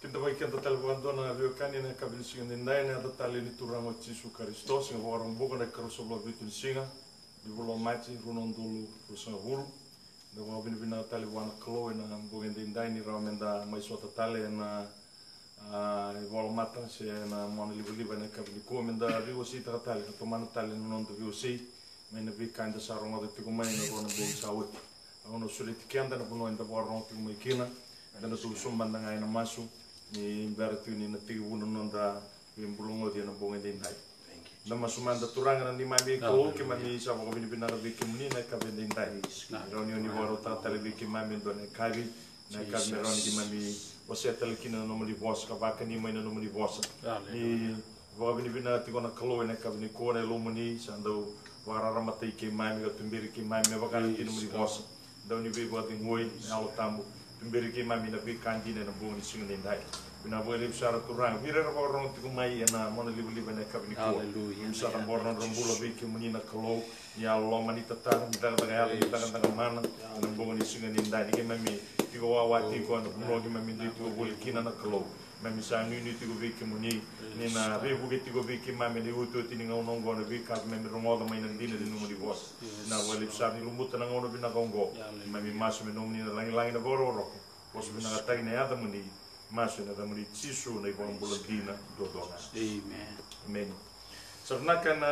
Pinta vai kenta tale vandona rio kani na kabini singa nindai na ata tale ni turango Jesu Kristo singa warang buka na karuso bla bitu ni singa di bulo mati runon dulu rusa hulu na wa bini bina tale wana klo na bugen nindai ni ramenda mai sota tale na wala mata se na mona liba na kabini ko menda rio si ta tale to mana tale non do rio si mai na bi kanda saronga de tiku mai na rona bo sawut ono sulit kenda na buno enda warong tiku mai kina dan tu sumbang dengan yang masuk ni berarti ni nanti bunuh nonda yang belum ada yang bongen dindai. Dan masuk manda turangan ni mami kau ke mami sama kau bini bina lebih kemuni nak kau dindai. Roni ni baru tak lebih kemami don kari nak kau roni di mami wasya telkina nomor bos kau bahkan ni main nomor bos. Ni bawa bini bina tiga nak keluar nak kau bini kau ni lumuni sandau warara mati kemami kau tumbiri kemami bahkan ni nomor bos. Dan ni buat ngoi awal tamu. Tumberi ke mami na bikandi na buong ni singa nindai. Bina boleh besar turang. Bira na borong tiku mai na mana libu-libu na kabini ko. Bisa kan borong rambula biki muni na kalau ya Allah mani tatang kita kata kita kata mana na buong ni singa nindai. Ni ke mami tiku wawati ko na buong ni mami tiku boleh kina na kalau. Mami sang ni tiku biki muni ni na rebu ke tiku biki mami di utu tini ngau na bika mami rongoda mai na dina di numeri bos. Na boleh besar ni lumut na ngau na bina kongo. Mami masuk minum ni na langi na bororo. Bos bina katai na yata muni masuk na muni Jesu na ibang buladina dodona. Amen. Amen. Sarnakan na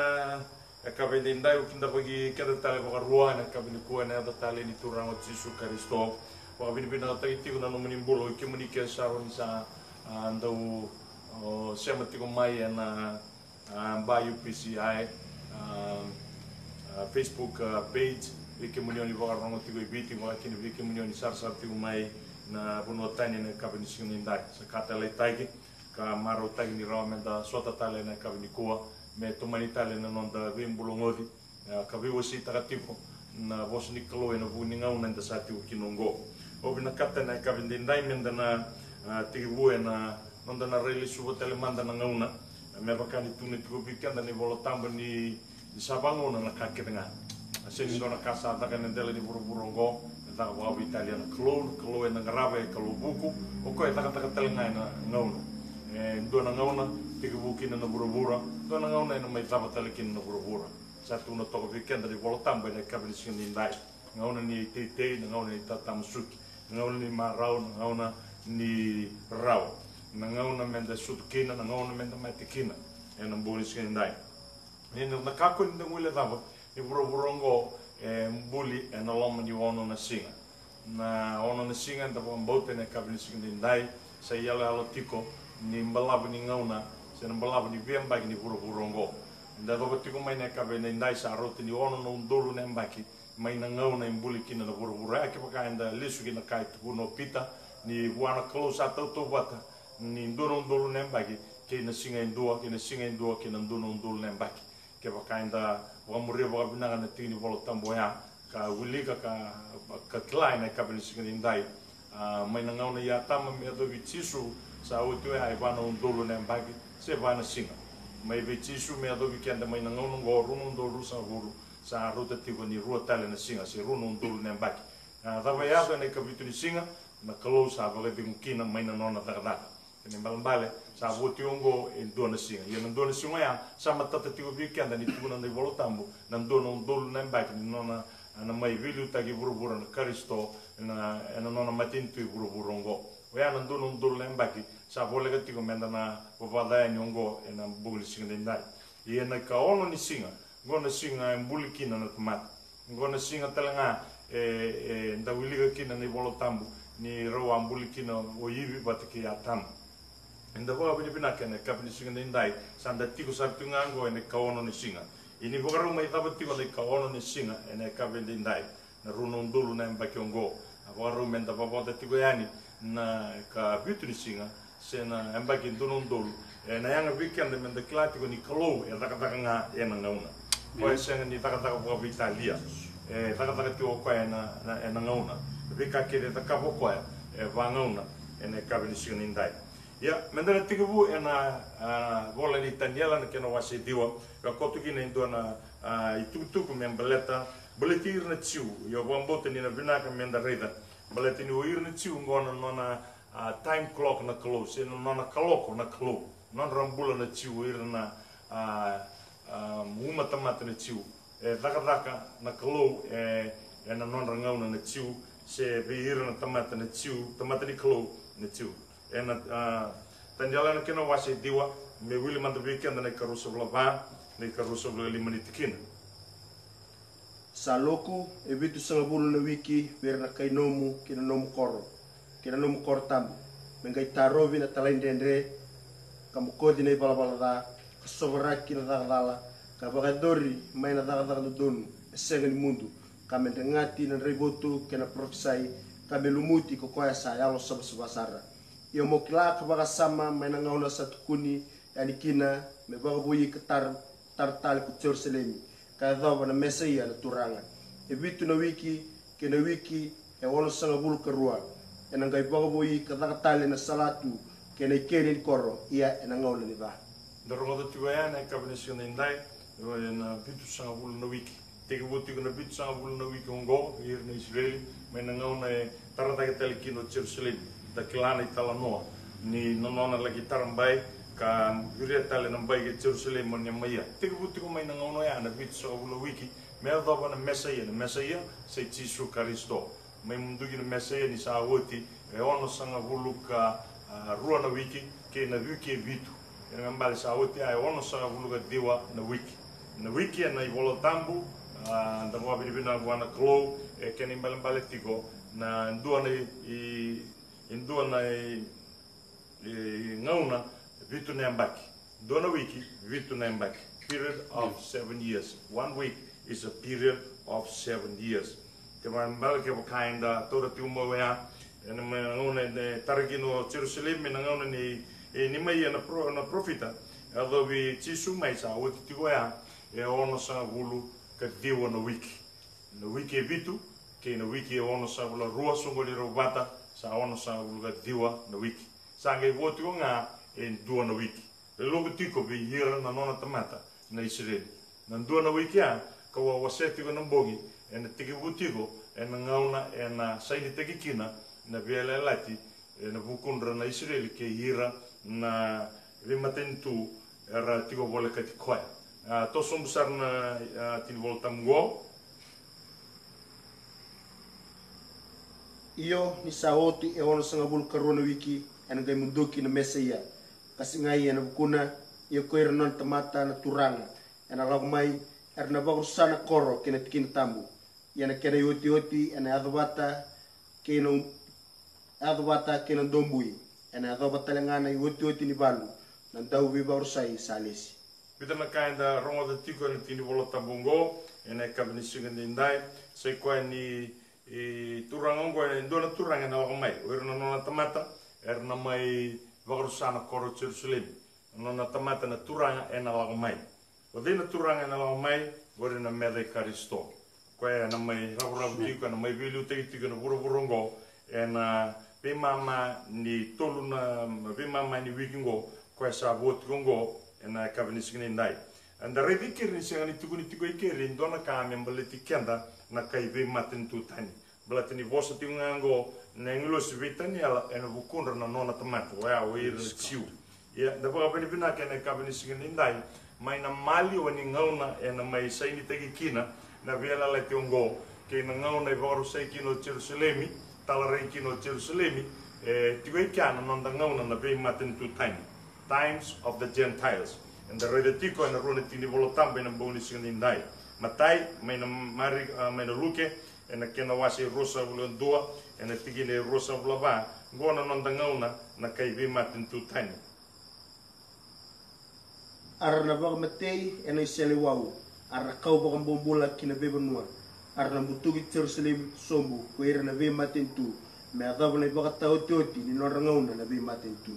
kabin dindai ukinda pagi kada tale baka ruan kabin kuan na tale ni turang Jesu Kristo. Wa bina katai ti kuna no muni bulo kimuni ke saron sa andau semati ko mai na ba UPCI Facebook page Viki munioni baka rongo tigo ibiti mo kini viki munioni sar tigo mai na buno tani na kabini singi ndai sa kata lai taigi ka maro taigi ni ramenda sota tale na kabini kuwa me tumani tale na nonda vimbulo ngodi ka viwo si takatipo na vos ni kalo na buni ngau na sati ukinongo obi na kata na kabini ndai menda na tigi bue na nonda na reli subo tele manda na ngauna me bakani tuni tigo bikanda ni volo tambo ni sabango na kakirenga sini dona kasa takan ndele ni buru-burungo taka wabu Italian klo na ngarabe kalo buku oko taka telengai na ngauna dona ngauna tiga buki na buru-bura dona ngauna na mai taba telekin na buru-bura satu na toko weekend dari wala tambe na kabini singi ndai ngauna ni tete ngauna ni tatamsuki ngauna ni marau ngauna ni rau ngauna menda sutkina ngauna menda matikina na buni singi ndai na kako ni ngule taba ni buru-burungo mbuli na loma ni ono na singa nda pambote na kabini singa ndai sa yala alo tiko ni mbalabu ni ngauna sa mbalabu ni biamba ni buru-burungo nda do tiko mai na kabini ndai sa roti ni ono no ndolu na mbaki mai na ngauna mbuli kina na buru-buru ake paka nda lisu kina kai tu no pita ni wana close ato to bata ni ndolu na mbaki kina singa ndua kina ndolu na mbaki ke paka nda wa muria wa bina na tini volo tamboya ka wili ka klai na kabini singa ndai mai na ngauna ya tama me do Jesu sa utu ai bana ndolu na mbaki se bana singa mai be Jesu me do kenda mai na ngauna go runo ndolu sa huru sa ruta tigo ni rua tale na singa se runo ndolu na mbaki da vai ya na kabitu ni singa na kalo sa ba de mukina mai na nona da ni balambale sa voti ongo in dona singa ye na dona singa ya sama tata tigo kenda ni tigo na volo tambo na dona ndolu na mbaki ni nona na mai vilu tagi buru-buru na Kristo na nona matintu buru-buru ongo ya na dona ndolu na mbaki sa vole ga tigo menda na vovada ni ongo na bugli singa ndai ye na ka ono ni singa ngona singa mbuli kina na tomat ngona singa talanga nda wiliga kina ni volo tambo ni rawa mbuli kina o yivi batiki atam nda wa bina kana kapni singa ndai sanda tigo sartunga ngo ne ka ono ni singa ini bokaru mai tabati ko ka ono ni singa ene kapni ndai na runo ndulu na mbaki ongo bokaru menda babota tigo yani na ka bitu ni singa sena mbaki ndulu na yanga weekend menda klati ko ni kalo taka nga ena ngauna ko senga ni taka bo Italia taka tio ko ena ngauna vika kere taka bo ko va ngauna ene kapni singa ndai ya mendara tigabu ena vola ni taniela na kena wasi diwa ka kotu kina indona itutu membeleta beletir na tiu yo bombote ni na binaka menda reda beleti ni oir na tiu ngona nona time clock na kalo se non na kaloko na kalo non rambula na tiu irna uma tamata na tiu daka na kalo na non rangauna na tiu se irna tamata na tiu tamata ni kalo na tiu tanjala na kena wase diwa me wili manda weekend na karusa blava na karusa bla limani tikina Saloku e vitu sanga bulu na wiki verna kai nomu kina nomu koro tamu mengai tarovi na talain dendre kamu kodi na bala da kasobara kina dala ka bagadori mai na dala no donu senga ni mundu kame ngati na rebotu kena profesai kame lumuti ko koya sa yalo sabasara yo mokla ka baga sama mai na ngauna satukuni yani kina me baga boyi ketar tartal ku Jerusalem ka dava na mesaia na turanga e vitu na wiki kena wiki e wono sanga bulu kerua e nangai baga boyi ka tale na salatu kena keni koro ia e ngaula ni ba daronga do tuaya na kabination indai na vitu sanga bulu na wiki teke buti na vitu sanga bulu na wiki ongo hier na Israel me na ngauna e tarata ke tele kino Jerusalem da klana itala noa ni nonona lagi tarambai ka viria tale na bai ke Jerusalem mo nyamaya teke buti ko mai na ngauna ya na vitu sanga bulu wiki me dava na mesaia se Jesu Kristo me mundugi na mesaia ni sa woti e ono sanga bulu ka rua na wiki ke na wiki vitu e ngambale sa woti ai ono sanga bulu ka diwa na wiki na ivolo tambu da mo abini bina wana klo e ke ni mbale tiko na ndua na ngauna vitu na mbaki dona wiki vitu na mbaki period of 7 years 1 week is a period of 7 years ke mbale ke kinda tora tumo ya en ngauna ne targino Jerusalem na ngauna ni mai na profita ado vi chisu mai sa woti tiko ya e ono sa bulu ka diwa na wiki vitu ke na wiki ono sa bula rua songoli robata sa ono sa bulu ka diwa na wiki sa ngai voti nga en dua na wiki le logo tiko bi hira na nona tamata na Israel na dua na wiki a ka wa waseti ko nambogi en tiki butiko en ngauna en saini teki kina na biela lati na bukundra na Israel ke hira na rimatentu era tiko vole ka tikoa to som besar na tin volta mgo iyo ni saoti e ono sanga bulu karona wiki en gai munduki na mesaia kasingai en bukuna iyo koir non tamata na turanga en alagmai erna bagusana koro kena tikin tambu yana kena yoti en adwata kena dombui en adwata lengana yoti ni balu nan dau vi bausai salisi Bita na kainda rongo da tiko ni tini volota bungo ene kabini singa indai se kwa ni turangongo ene ndona turanga na mai werna nona tamata erna mai vagrusana koro Jerusalem nona tamata na turanga ena mai odina turanga na mai werna mede Kristo kwa na mai rabu tiko na mai vilu tiko na burongo ena bimama ni toluna bimama ni wikingo kwa sa votingo na kabinisi ni ndai anda revi kirni singani tukuni tukoi kirin dona kami mbaleti kenda na kaive matin tutani balatini vosa tingango na ngilo sivitani ala ena bukundra na nona tamata wa wir chiu ya da ba bani bina kana kabinisi ni ndai mai na mali wani ngauna ena mai saini tegi kina na vela la tiongo ke na ngauna ivoru sai kino Jerusalemi talare kino Jerusalemi tukoi kana nonda ngauna na be matin tutani times of the Gentiles and the redetiko and the runetini volotambe na bonus in dai matai mai na mari mai na luke and the kena wasi rosa vulondua and the tigine rosa vulava gona nonda ngauna na kaivi matin tutani arna bag matei ena isele wau arna kau bag bombula kina bebenua arna mutugi Jerusalem sombu kuira na be matin tu me adabna bag tautoti ni nonda ngauna na be matin tu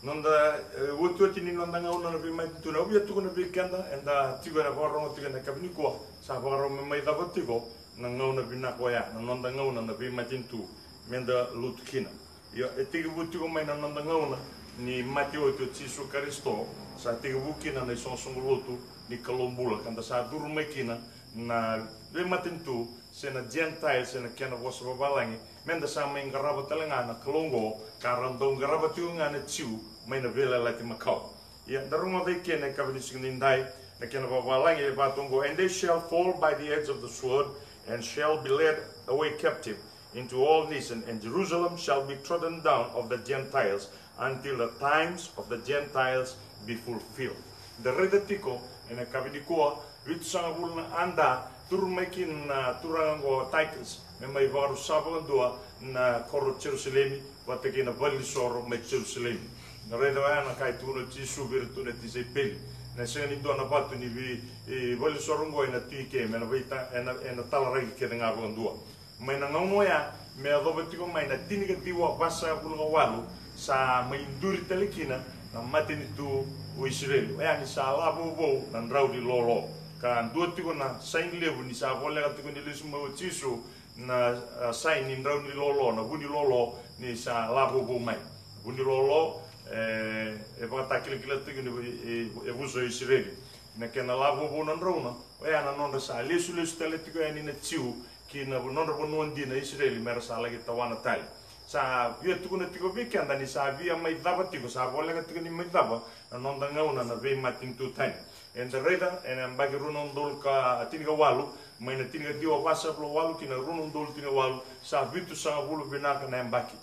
nonda wututi ni nonda ngauna na be matin tu na ubia tu na be kenda and the tigo na varongo tiga na kabini ko sa varongo mai davatigo na ngauna bina ko ya na nonda ngauna na be matin tu menda lutkina yo etigo wutugo mai na nonda ngauna ni Mateo to Jesu Kristo sa tiga bukina na isong sungulutu ni kalombula kanda sa duru mai kina na be matin tu sena Gentiles sena kena was babalangi menda sama inga raba talenga na kalongo karandong garaba tiunga na tiu mai na vela lati makau ya darunga dei kena kabini nindai na kena babalangi batongo and they shall fall by the edge of the sword and shall be led away captive into all nations, and Jerusalem shall be trodden down of the Gentiles until the times of the Gentiles be fulfilled. The redatiko and a kabinikoa vitsangabulna anda turmakin turango Titus me mai varu sabandua na koro Jerusalem watakina valisoro me Jerusalem. The redana kai tunu tisu virtune tisepeli. Na sengani dona batu ni vi valisoro ngoi na tike me na vita ena talaragi ke nga bandua. Mai na ngaunoya me adobetiko mai na tinika diwa basa bulunga walu sa mainduri telekina na matini tu o Israel. Ni sa labo na raudi lolo. Kan duatiko na sain levu ni sa volega tiko ni lismo o tisu na sain ni raudi lolo na buni lolo ni sa labo mai. Buni lolo bata kila tiko ni buso Israel. Na kena labo na rauna. Na nonda sa lesu teletiko ni na tiu kina nonda bonuan di na Israel mera sa lagi tawana tali. Sa via tuku na tiko weekend ni sa via mai daba tiko sa volega tiko ni mai daba na nonda ngauna na ve mating tu tani. And the reda and I'm bagi runon dol ka tinika walu mai na tinika diwa wasa plo walu kina runon dol tinika walu sa vitu sa bulu binaka na mbaki.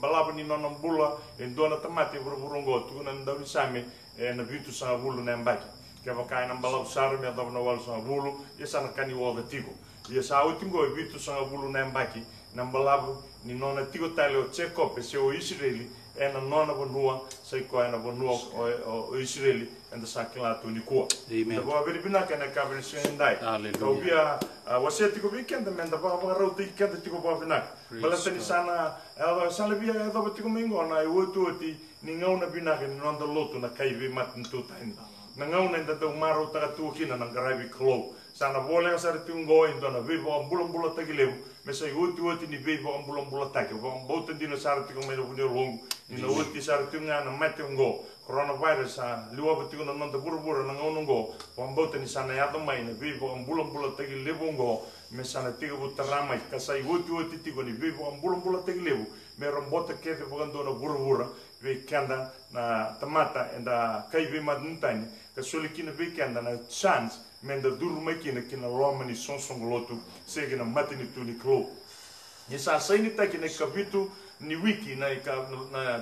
Balaba ni nonon bula en dona tamati burungo tuku na ndawi same na vitu sa bulu na mbaki. Kaya kai na balab sar me adab na walu sa bulu yesa na kani wa tiko. Ia sa utingo vitu sa bulu na mbaki na balabu ni nona tiko tale o cheko pese o Israeli na nona bonua sai ko na bonua o Israeli and sa kila tu ni ko. Amen. Ba beri binaka na kabel sendai. Ko bia wase tiko weekend men da ba ro tiko tiko ba binaka. Balatani sana sala bia da tiko mingo na o tu ti ni ngauna binaka ni nonda lotu na kaive matin tu tani. Na ngauna nda to maro ta tu kina na garabi klo. Sana volega sar tungo indona vivo ambulambula tagilevu mesa uti ni vivo ambulambula tagi vong bote dino sar tungo meno bunyo long ni no uti sar tunga na matungo coronavirus sa liwa butigo na nonda burubura na ngonongo vong bote ni sana yato mai na vivo ambulambula tagilevu ngo mesa na tigo butarama kasai uti tigo ni vivo ambulambula tagilevu mero bote kete vogando na burubura ve kanda na tamata enda kaive maduntani kasulikina ve kanda na chance menda duru makina kina roma ni sonsong lotu segina matini tu ni klo ni sa saini taki na kabitu ni wiki na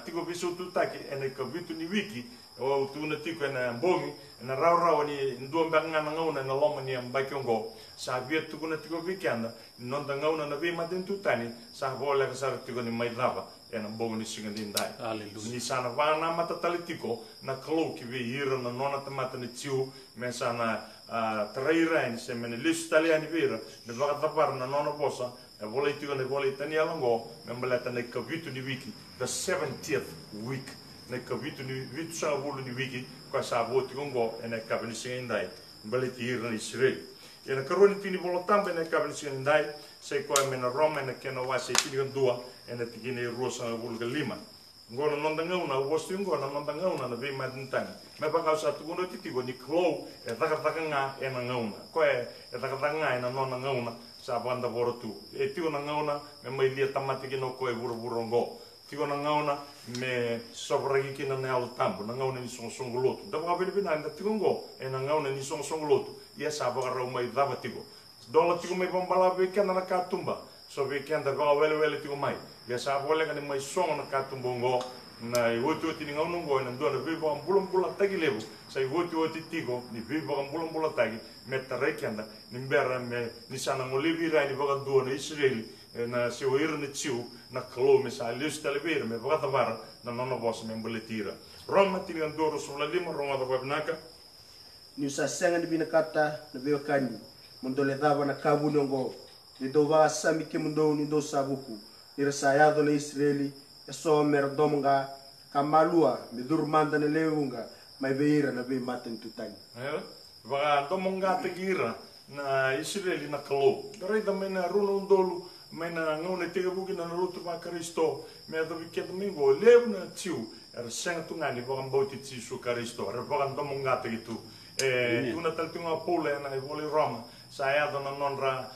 tiko bisu tu taki na kabitu ni wiki o tu na tiko na mbongi na raw ni ndo mbanga na ngauna na loma ni ambakiongo sa bia tu na tiko weekend nonda ngauna na be matin tu tani sa bola ka sar tiko ni maidava na mbongi ni singa dindai ni sana vana mata talitiko na klo ki ve hira na nona tamata ni tiu mesana traira in semene list italiani vera ne vakatapar na nona bosa e volei tiko ne volei tani alango me mbaleta ne kavitu ni wiki the 70th week ne kavitu ni vitu sa volu ni wiki kwa sa voti kongo e ne kabini sindai mbaleti hira ni Israel e na karoni tini volotambe ne kabini sindai sei kwa me na Roma ne kena wase tini gandua e ne tikine rosa vulga lima ngona nonda ngauna wostu ngona nonda ngauna na ve madintani me banga sa tu ngono titigo ni klo e taka nga e na ngauna ko e taka nga e na nona ngauna sa banda borotu e tigo na ngauna me mai lia tamati ki no ko e burongo tigo na ngauna me sobragi ki na nel tambo na ngauna ni songolotu da ba bina na tigo ngo e na ngauna ni songolotu ia sa ba ro mai dava tigo dola tigo me bombala be kana na katumba so be kenda ba wele tigo mai ia sa vole kan mai song na katumbongo na uti ni ngaunongo na ndo na vivo ambulambula tagi levu sai uti tigo ni vivo ambulambula tagi meta rekenda ni mbera me ni sana ngolivi rai ni baga ndo na Israeli na se o irne tiu na klo me sa lius televere me baga tavara na nona boss me mboletira Roma tini ndoro sulla lima Roma da babnaka ni sa senga ni binakata na veo kani mondole dava na kabunongo ni dova sami ke mundo ni do sabuku irasayado na Israeli so merdomonga kamalua midurmanda na leunga mai veira na ve maten tutani va domonga tegira na Israeli na kalo dare da mena runo dolu mena ngone tega buki na lutu ba Kristo me da viket mingo levna tiu er sentu ngani va mboti ti su Kristo er va domonga tegitu tuna taltunga pole na vole Roma sa ya dona nonra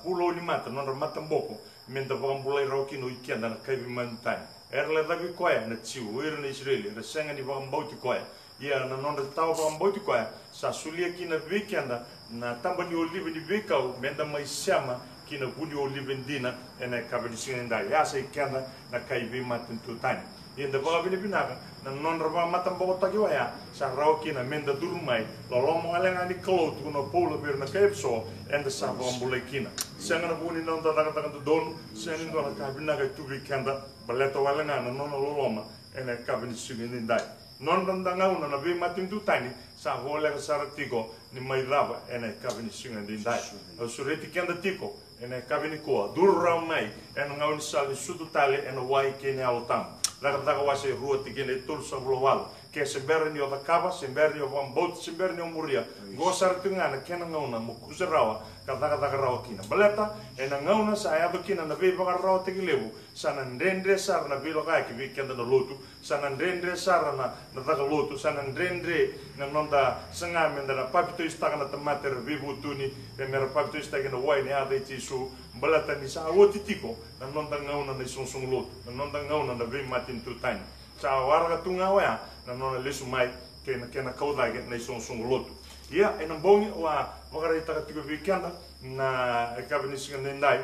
pulo ni mata non mata mboko menta bagambulai rau kino ikianda na kaibi mantani erle davi koya na tiu ir na Israeli na senga ni bagambauti koya ia na non tau bagambauti koya sa sulia kina weekenda na tamba ni olive ni wekau menta mai siama kina buni olive dina ena kabini singa ya sa ikianda na kaibi matentu tani ia da bagabini binaka na non raba mata mboko takiwa ya sa rau kina menta durumai lolomo alenga ni kalo tu no polo bir na kaipso en de sa bagambulai kina senga na buni non da daga daga don senga ni dona kabina ga tu weekenda baleto walenga na non loloma ena kabini singa ndai non randanga una na be matin tu tani sa hola sa ratiko ni mai raba ena kabini singa ndai o sureti kenda tiko ena kabini ko durra mai en ngauni sali sutu tale ena wai kene altam daga wase rua tikene tul sa global ke semberni o da kava semberni o boat semberni o muria go sartungana kena ngauna mo kuserawa daga rawa kina baleta ena ngauna sa ya kina na be baga rawa tikilebu sana ndendre sar na bilo ka ki weekend na lotu sana ndendre sar na daga lotu sana ndendre na nonda sangame na papito istaka na tamater vivu tuni pe mera papito istaka na wai ne ade tisu baleta ni sa woti tiko na nonda ngauna na sonsong lotu na nonda ngauna na be matin tu tani sa warga tunga wa na nona lesu mai kena kauda na sonsong lotu ia ena bongi wa magarita ka tiko weekend na kabini singa ndai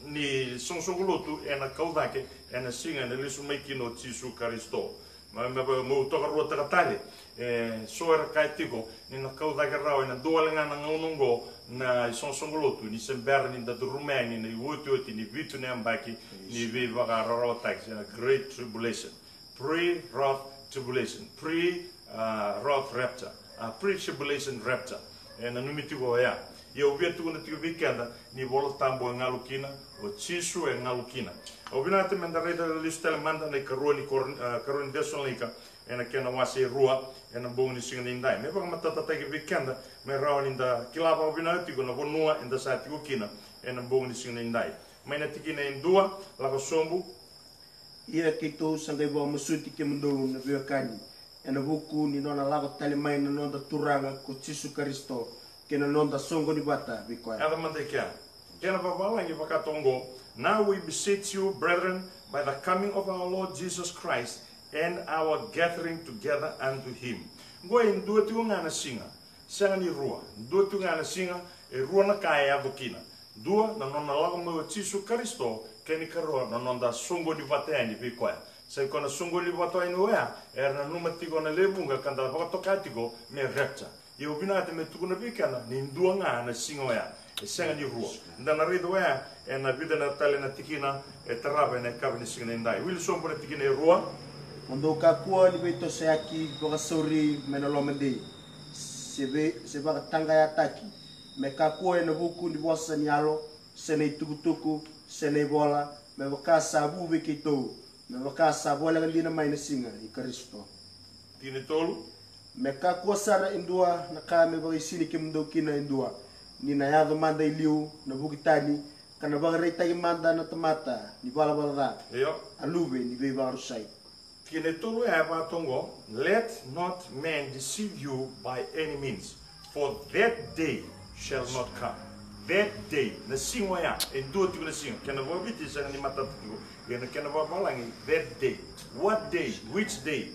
ni sonsong lotu ena kaudake ena singa na lesu mai kino tisu karisto ma mo toka rota katale soera kaitiko ni na kaudake rawa na doalenga na ngaunongo na sonsong lotu ni sember ni da rumeni ni wutu ni vitu ne ambaki ni viva rara tax na great tribulation pre-wrath tribulation pre-wrath rapture pre-tribulation rapture ena numitigo ya eu vi tu na tiu weekenda ni bola tambo ngalukina o chisu e ngalukina o binate mendareda listel manda na karoni desolika ena kena wase rua ena bongni singa indai me bang matata tege weekenda me rawan inda kilaba o binate go na bonua inda sa tiu kina ena bongni singa indai maina tikina indua la ko sombu ia kito sangai bo musuti ke mundo na biakani ena buku ni nona lava tale mai na nona turanga ko chisu Kristo kena nonda songo ni bata bikoya. Ada mantekia. Kena babalangi pakatongo. Now we beseech you, brethren, by the coming of our Lord Jesus Christ and our gathering together unto Him. Goe ndua tu ngana singa. Sanga ni rua. Ndua tu ngana singa e rua na kaya avokina. Dua na nona laga mo Jesu Kristo keni karoa na nonda songo ni bata ni bikoya. Sai kona songo ni bata ni oya erna numa tiko na lebunga kanda pakatokatiko me rapture. Eu vi nada me tukuna bikana ni ndua nga na singoya e senga ni rua ndana rido ya e na vida na tale na tikina e taraba na kabini singa ndai Wilson por tikina e rua ondo ka kwa ni beto seaki boga sori menolomende se ba tanga ya taki me ka kwa na buku ni bosa ni alo sene tukutuku sene bola me boka sabu bekito me boka sabola ngalina mai na singa i Kristo tine tolu Meka kuasara indua na kame bagi sini ke mendo kina indua ni na yado manda iliu na bukitani kana bagi reita manda na tamata ni bala da alube ni be barusai kine tolu ya ba tongo let not man deceive you by any means for that day shall not come that day na singwa ya endo tu na sing kana bo biti sa ni mata tu kana bo balangi that day what day which day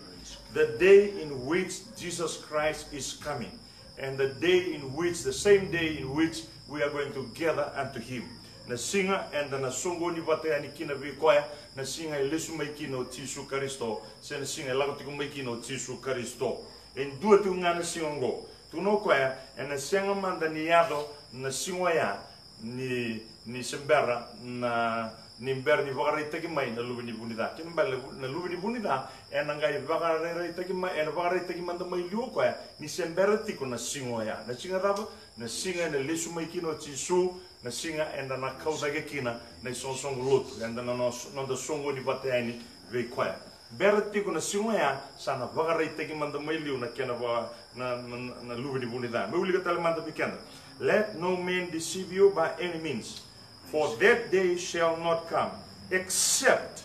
the day in which Jesus Christ is coming, and the day in which, the same day in which we are going to gather unto Him. Na singa and na songo ni batea ni kina vikoya, na singa lesu mai kino Jesu Kristo, se na singa lago tiku mai kino Jesu Kristo. En dua tu ngana singongo, tu no koya, en na singa manda ni yado na singoya ni sembera na nimber ni vakare teki mai na lubi ni bunida kin bal na lubi ni bunida en ngai vakare teki mai en vakare teki manda mai liu ko ni sembera tiko na singo ya na singa raba na singa na lesu mai kino Jesu na singa en na kausa ke kina na sonsong lut en na no da songo ni batani ve ko ber tiko na singo ya sana vakare teki manda mai liu na kena na lubi ni bunida me uli ka tale manda pikenda let no man deceive you by any means. For that day shall not come, except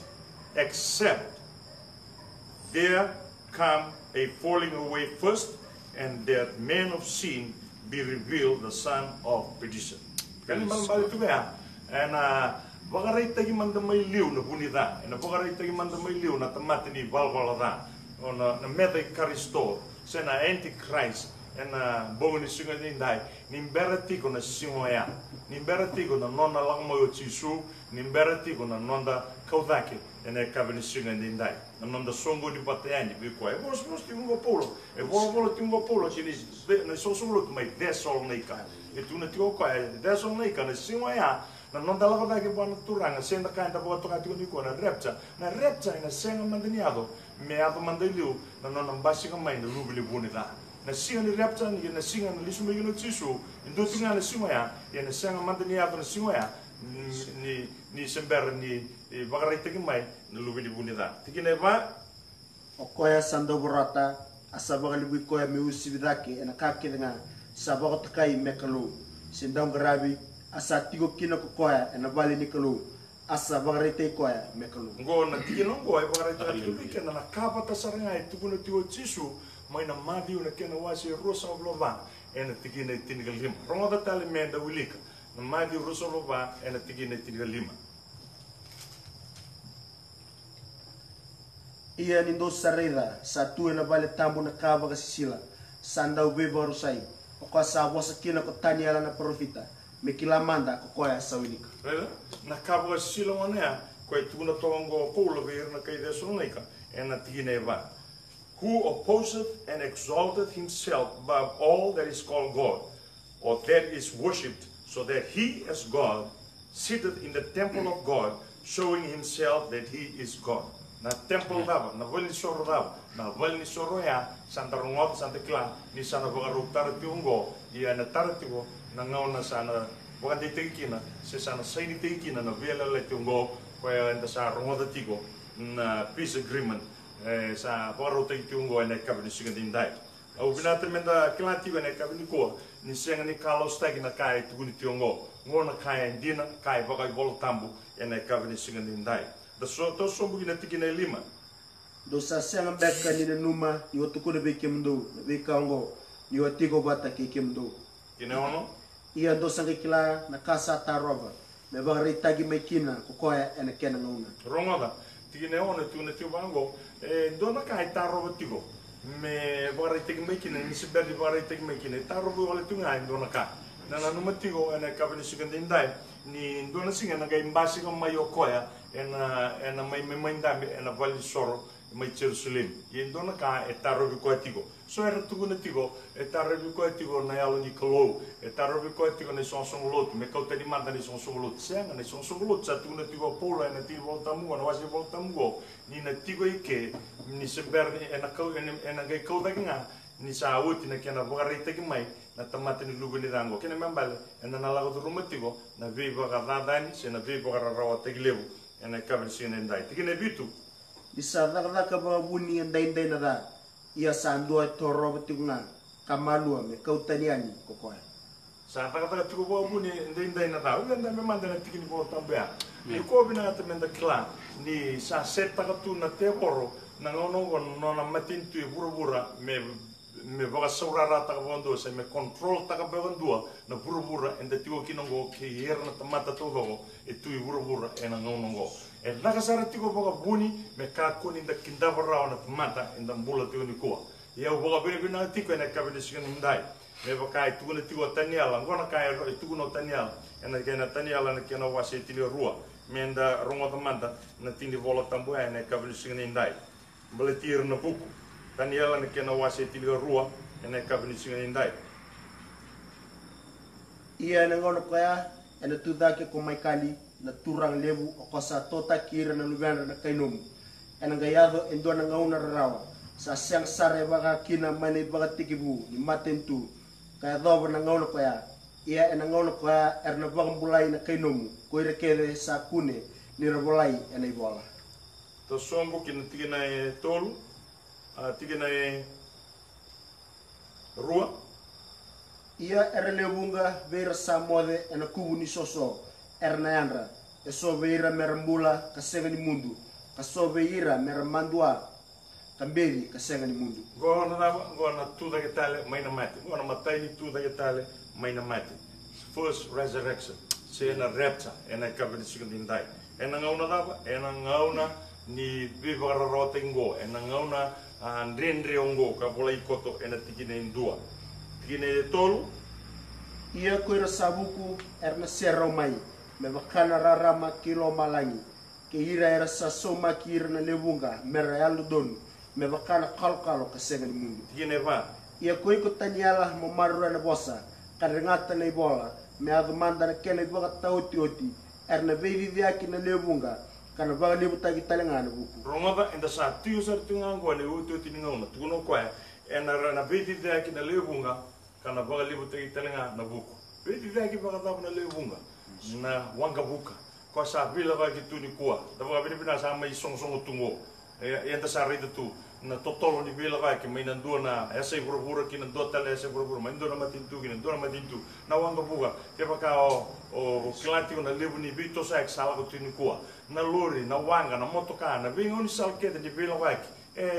there come a falling away first, and that man of sin be revealed, the son of perdition. Kani bali tu ya. Na bagarai tagi manda mai liu na bunida. Na bagarai tagi manda mai liu na tamati ni balbalada. Ona na meta karisto. Sena antichrist. Na boni singa dindai. Nimberati ko na singoya. Nimberati ko na nona lang mo chisu. Nimberati ko na nonda kaudake. Ene kabini singa dindai. Na nonda songo di batayani biko. E vos tingo polo. E volo tingo polo chini na sosulo mai desol neika. E tu na tio ko e desol neika na singoya. Na nonda la kaudake bona turanga senda kainda bo toka tio ni ko na repcha. Na repcha ina senga mandaniado. Me ado mandaliu na nona mbasika mai na lubili bonita. Na singa ni repcha ni na singa na lisuma yuno chisu. Indo tinga na singoya. Ya na senga mandaniado na singoya. Ni sember ni bagarai tegi mai na lubili bonita. Tikine ba okoya sando borata asabaga libu koya me usibidake ena kake dengan sabaga takai mekalu sindang garabi asa tigo kino koya ena bali nikalu asa bagarai te koya mekalu ngo na tikino ngo ai bagarai tegi kena na kapa tasaranga itu kuno tigo chisu mai na madi una kena wasi rosa oblova ena tikine tinigal lima rongoda tali menda wilika na madi rosa oblova ena tikine tinigal lima. Ia nindo sareda satu na bale tambu na kaba kasisila sanda ube barusai oka sa wasa kina ko taniala na profita mekilamanda ko koya sawilika na kaba kasisila wana ko ituna tongo polo ver na kai desonika ena tigine va who opposeth and exalted himself above all that is called God or that is worshipped so that he as God sitteth in the temple of God showing himself that he is God. Na temple dava, na vali soro dava, na vali soro ya, santa rungot, santa klan, ni sana bagaruk taratiungo, ia na taratigo, na ngau na sana, bukan di tingkina, se sana saini tingkina na vela le tiungo, kaya enda sa rungot tigo, na peace agreement, sa bagaruk tiungo ena kabini singa dindai. Au binata menda klan tigo ena kabini koa, ni senga ni kalau stagi na kai tuguni tiungo, ngona kai dina, kai bagai bolo tambu, ena kabini singa dindai. Da to sombu ina tikina lima do sa senga beka ni numa ni otuko de bekemdo be kango ni otiko bata kekemdo kina ono ia do sanga kila na kasa tarova me bari tagi mekina ko koya ena kena ngona rongoda tikina ono tu na tio bango do na kai tarova tigo me bari tagi mekina ni se berdi bari tagi mekina tarova ole tu ngai do na ka na numa tigo ena kabini sikandindai ni do na singa na gai mbasi ko mayo koya ena mai ndambe ena vali soro mai Jerusalem yendo na ka etaro bi koatigo so era tugu na tigo etaro bi koatigo na yalo ni kolo etaro bi koatigo na sonsong lot me kau tadi manda ni sonsong lot senga na sonsong lot sa tugu na tigo pola ena tigo voltamu na wasi voltamu ni na tigo ike ni seber ni ena kau ena gai kau daginga ni sa uti na kena bogari tagi mai na tamate ni lugu ni dango kena membale ena na lago rumah tigo na viva gadani se na viva garawa tagi lebu ena kabin sina ndai tikine bitu bisa nakana ka ba buni ndai na da ia sandu toro betunga kamalua me kautaniani kokoa sa taka tuko ba buni ndai na da unda me manda na tikini bo tambea ni ko bina ta menda kla ni sa seta ka tu na te boro na ngono no na matin tu bura me boga saurara ta bondo se me control ta ka bondo na bura enda tiko kinongo ke yer na tamata to go e tu bura ena ngono e naka sara tiko boga buni me ka koni nda kindavara na tamata enda mbula tiko ni ko ia boga bina tiko ena ka bina sikan ndai me boka tu na tiko taniala ngona ka tu no taniala ena kena taniala na kena wase tili rua me nda rongo tamata na tindi bola tambu ena ka bina sikan ndai beletir na buku taniala na kena wase tili rua ena ka bina sikan ndai ia na ngono kaya ena tu dake ko mai kali na turang lebu o kosa tota kira na lubiana na kainom ena gayado endo na ngauna rawa sa siang sare baga kina mane baga tikibu ni matentu kaya dobo na ngauna kaya ia ena ngauna kaya erna baga bulai na kainom ko irekele sa kune ni rabolai ena ibola to sombo kina tigina e tolu tigina e rua ia erlebunga vera samode ena kubu ni soso Ernayandra, esoveira merambula kasenga ni mundu, kasoveira meramandua kamberi kasenga ni mundu. Gona tu da getale mai na mate, gona matai ni tu da getale mai na mate. first resurrection. Se na rapture ena kabini singa dindai. Ena ngauna dava, ena ngauna ni vivara rota ingo, ena ngauna ndrendre ongo ka bola ikoto ena tikine indua. Tikine tolu. Ia koira sabuku erna serau mai, me wakana rarama kilo malangi. Ke ira era sasoma ki ira na lewunga, mera yalu donu, me wakana kalkalo ka senga ni mundu. Tikine va. Ia koi ko taniala mo marura na bosa, karengata na ibola, me adumanda na kena iboga tauti-oti, erna veiviviaki na lewunga, kana baga lebutagi talengana buku. Rongava enda sa tiu sar tungango ne uti-oti ni ngauna, tukuno koe, ena na veiviviaki na lewunga, kana baga lebutagi talengana na buku. Veiviviaki baga tapu na lewunga, na wanga buka, kwa sa bila bagi tu ni kua, tapu bina sa mai song-song tungo, enda sa rita tu, na totolo ni bila bagi, mai nandua na esa ibura-bura ki nandua tala esa ibura-bura, mai nandua na matintu ki nandua na matintu, na wanga buka, kepa ka o kilati na lebu ni bito sa eksala ko tu ni kua, na lori, na wanga, na motoka, na vingo ni salketa ni bila bagi,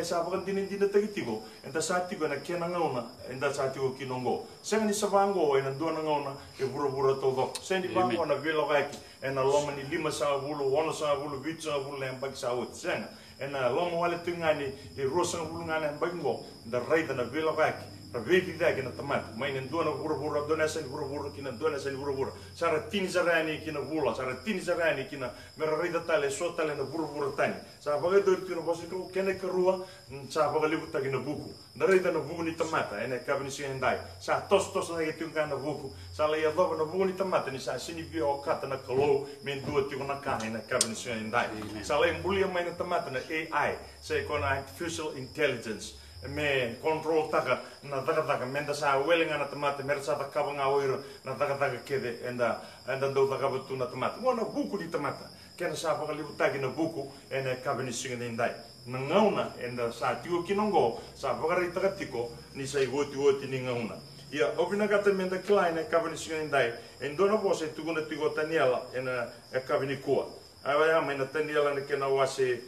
sa bakan dinin tagitigo, enta sa tigo na kena ngauna, enta sa tigo kinongo. Senga ni sa vango, ena dua na ngauna, bura-bura todo. Senga ni vango na bila bagi, ena loma ni 5 sa bulu, 1 sa bulu, 2 sa bulu, yang bagi sa ut. Senga, ena loma wale tungani, 2 sa bulu ngana yang bagi ngo, da raida na bila bagi. Ravevi dagi na tamat, mai nen dua na bura-bura, dua na sa bura-bura, kina dua na sa bura-bura. Sara tini sarani kina bula, sara tini sarani kina mera raida tale, so tale na bura-bura tani. Sa bagai doi tino bosi ko kene kerua, sa bagai libu tagi na buku. Na raida na buku ni tamata, ene kabini si hendai. Sa tos na tunga na buku. Sa la ia doba na buku ni tamata ni sa sini bio o kata na kalau men dua tiko na kane na kabini si hendai. Sa la imbulia mai na tamata na AI, sa ikona artificial intelligence. Me control taka na taka menda sa welinga na tamate mer sa taka nga oiro na taka kede enda do taka betu na tamate mo na buku di tamata kena sa pa libu tagi na buku ene kabini singa ndai na ngauna enda sa tiu kinongo sa pa ri taka tiko ni sa igoti ni ngauna ia obina kata menda kleine kabini singa ndai endona bose tuguna tigo taniela ena kabini kua ai mai na taniela ne kena wase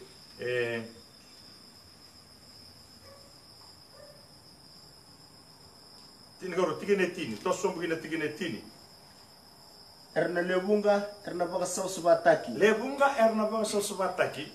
tini garo tigene tini, tosom bugina tigene tini. Erna lewunga, erna baga sau sebataki. Lewunga erna baga sau sebataki.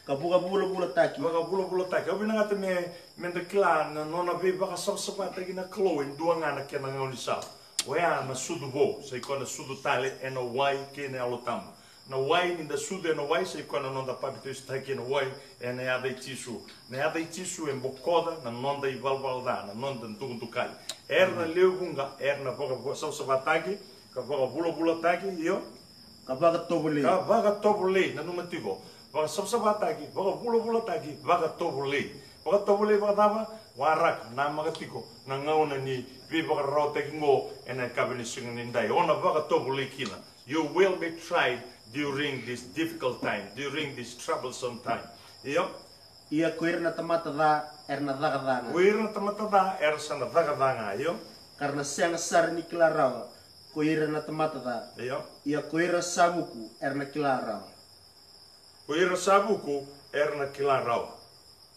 Kabuga bula taki. Baga bula taki. Obina ngata me kla na nona be baga sau sebataki na kloen dua ngana kena ngoni sa. Wea na sudu bo, sa ikona sudu tale ena wai kene alotamu. Na wai ni da sudu ena wai sa ikona nonda papito istaki ena wai ena yada itisu. Na yada itisu en bokoda na nonda i valvalda, na nonda ntukuntukali. Erna lewunga, erna baga sau sebataki, ka baga bula taki, iyo. Ka baga tobole. Ka baga tobole, na numatigo. Baga sau sebataki, baga bula taki, baga tobole. Baga tobole baga dava, warak, na magatiko, na ngauna ni vi baga rauteki ngo, ena kabini singa nindai. Ona baga tobole kina. You will be tried during this difficult time, during this troublesome time. Iyo. Ia ko erna tamata da erna dagadanga. Ko erna tamata da erna dagadanga, iyo. Karena siang sar ni kilarawa, ko erna tamata da. Iyo. Ia ko erna sabuku erna kilarawa. Ko erna sabuku erna kilarawa.